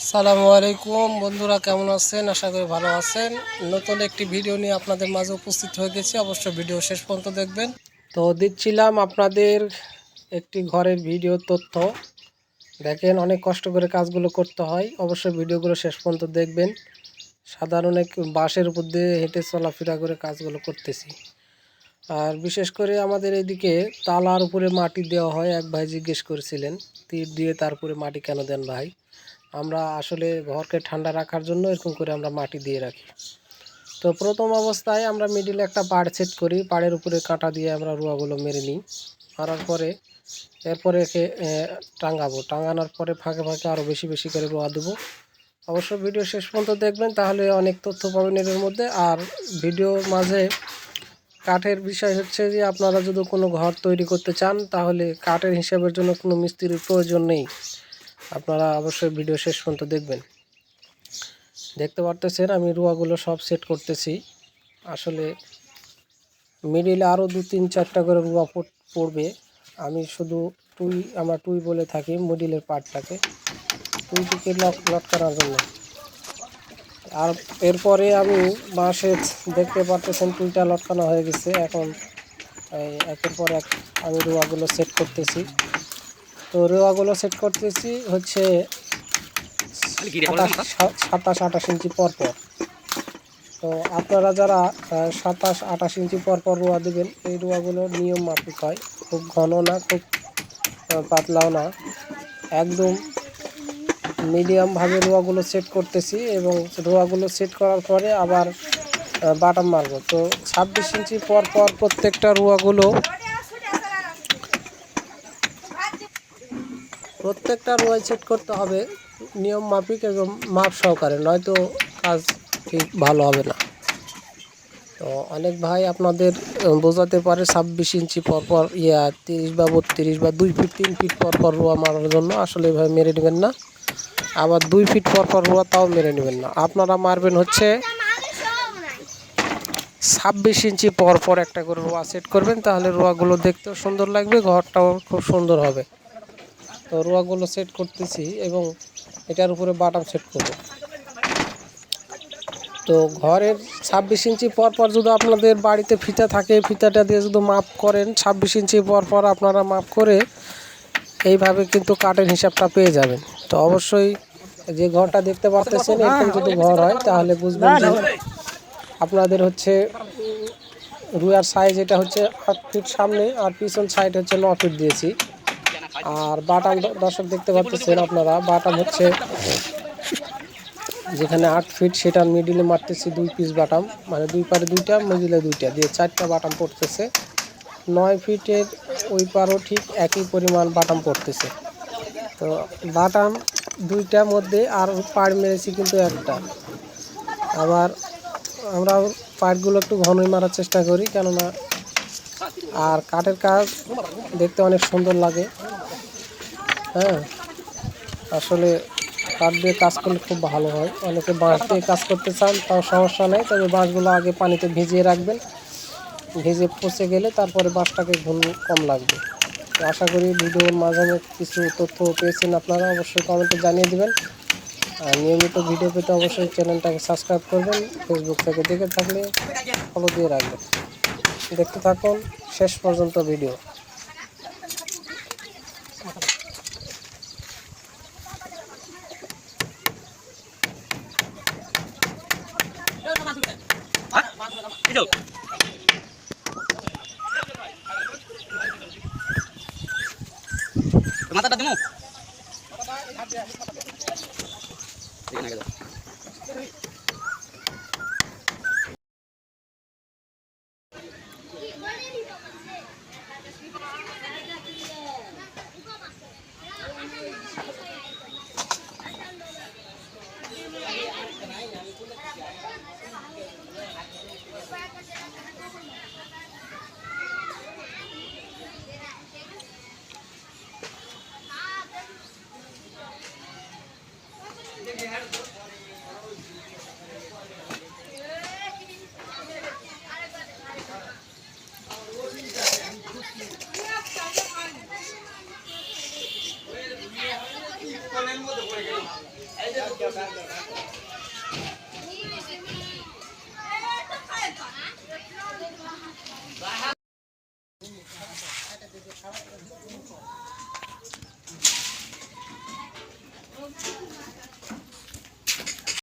আসসালামু আলাইকুম বন্ধুরা, কেমন আছেন? আশা করি ভালো আছেন। নতুন একটি ভিডিও নিয়ে আপনাদের মাঝে উপস্থিত হয়ে গেছি। অবশ্যই ভিডিও শেষ পর্যন্ত দেখবেন। তো দিচ্ছিলাম আপনাদের একটি ঘরের ভিডিও তথ্য। দেখেন, অনেক কষ্ট করে কাজগুলো করতে হয়। অবশ্যই ভিডিওগুলো শেষ পর্যন্ত দেখবেন। সাধারণ এক বাঁশের উপর দিয়ে হেঁটে চলাফেরা করে কাজগুলো করতেছি। আর বিশেষ করে আমাদের এদিকে তালার উপরে মাটি দেওয়া হয়। এক ভাই জিজ্ঞেস করেছিলেন, তীর দিয়ে তারপরে মাটি কেন দেন ভাই? আমরা আসলে ঘরকে ঠান্ডা রাখার জন্য এরকম করে আমরা মাটি দিয়ে রাখি। তো প্রথম অবস্থায় আমরা মিডিলে একটা পাড় সেট করি, পাড়ের উপরে কাঁটা দিয়ে আমরা রুয়াগুলো মেরে নিই। মারার পরে এরপরে একে টাঙানোর পরে ফাঁকে ফাঁকে আরও বেশি বেশি করে রুয়া দেবো। অবশ্য ভিডিও শেষ পর্যন্ত দেখবেন, তাহলে অনেক তথ্য পাবেন এর মধ্যে। আর ভিডিওর মাঝে কাঠের বিষয় হচ্ছে যে, আপনারা যদি কোনো ঘর তৈরি করতে চান তাহলে কাঠের হিসাবের জন্য কোনো মিস্ত্রির প্রয়োজন নেই। আপনারা অবশ্যই ভিডিও শেষ পর্যন্ত দেখবেন। দেখতে পারতেছেন আমি রুয়াগুলো সব সেট করতেছি। আসলে মিডিলে আরও 2-3-4টা করে রুয়া পড়বে। আমি শুধু আমরা টুই বলে থাকি মিডিলের পার্টটাকে, টুইটিকে লটকানোর জন্য। আর এরপরে আমি বাঁশের, দেখতে পারতেছেন টুইটা লটকানো হয়ে গেছে। এখন একের পর এক আমি রুয়াগুলো সেট করতেছি। তো রুয়াগুলো সেট করতেছি হচ্ছে 27-28 ইঞ্চি পর পর। তো আপনারা যারা 27-28 ইঞ্চি পর পর রোয়া দেবেন, এই রোয়াগুলো নিয়ম মাফিক হয়। খুব ঘন না, খুব পাতলাও না, একদম মিডিয়ামভাবে রোয়াগুলো সেট করতেছি। এবং রোয়াগুলো সেট করার পরে আবার বাটাম মারব। তো 26 ইঞ্চি পর পর প্রত্যেকটা রোয়াগুলো রোয়াই সেট করতে হবে নিয়ম মাফিক এবং মাপ সহকারে, নয়তো কাজ ঠিক ভালো হবে না। তো অনেক ভাই আপনাদের বোঝাতে পারে 26 ইঞ্চি পরপর 30 বা 32 বা 2 ফিট 3 ফিট পরপর রোয়া মারার জন্য। আসলে এভাবে মেরে নেবেন না। আবার 2 ফিট পরপর রোয়া তাও মেরে নেবেন না। আপনারা মারবেন হচ্ছে 26 ইঞ্চি পরপর একটা করে রোয়া সেট করবেন, তাহলে রোয়াগুলো দেখতেও সুন্দর লাগবে, ঘরটাও খুব সুন্দর হবে। তো রোয়াগুলো সেট করতেছি এবং এটার উপরে বাটাম সেট করব। তো ঘরের 26 ইঞ্চি পর পর যদি আপনাদের বাড়িতে ফিতা থাকে, ফিতাটা দিয়ে যদি মাপ করেন 26 ইঞ্চি পর পর আপনারা মাপ করে এইভাবে কিন্তু কাঠের হিসাবটা পেয়ে যাবেন। তো অবশ্যই যে ঘরটা দেখতে পাচ্ছেন, এরকম যদি ঘর হয় তাহলে বুঝবেন যে আপনাদের হচ্ছে রুয়ার সাইজ এটা হচ্ছে 8 ফিট সামনে, আর পিছন সাইড হচ্ছে 9 ফিট দিয়েছি। আর বাটাম দর্শক দেখতে পাচ্ছেন আপনারা, বাটাম হচ্ছে যেখানে 8 ফিট সেটার মিডিলে মারতেছি 2 পিস বাটাম, মানে 2 পারে 2টা, মিডিলে 2টা দিয়ে 4টা বাটাম পড়তেছে। 9 ফিটের ওই পারও ঠিক একই পরিমাণ বাটাম পড়তেছে। তো বাটাম 2টার মধ্যে আর পাড় মেরেছি কিন্তু একটা। আবার আমরা পাড়গুলো একটু ঘনই মারার চেষ্টা করি, কেননা আর কাঠের কাজ দেখতে অনেক সুন্দর লাগে। হ্যাঁ, আসলে কাঠ দিয়ে কাজ করলে খুব ভালো হয়। অনেকে বাঁশ দিয়ে কাজ করতে চান, তাও সমস্যা নেই, তবে বাঁশগুলো আগে পানিতে ভিজিয়ে রাখবেন। ভেজে পচে গেলে তারপরে বাঁশটাকে ঘুন কম লাগবে। তো আশা করি ভিডিওর মাধ্যমে কিছু তথ্য পেয়েছেন আপনারা। অবশ্যই কমেন্টে জানিয়ে দেবেন। আর নিয়মিত ভিডিও পেতে অবশ্যই চ্যানেলটাকে সাবস্ক্রাইব করবেন। ফেসবুক থেকে দেখে থাকলে ফলো দিয়ে রাখবেন। দেখতে থাকুন শেষ পর্যন্ত ভিডিও। মাথাটা দিমু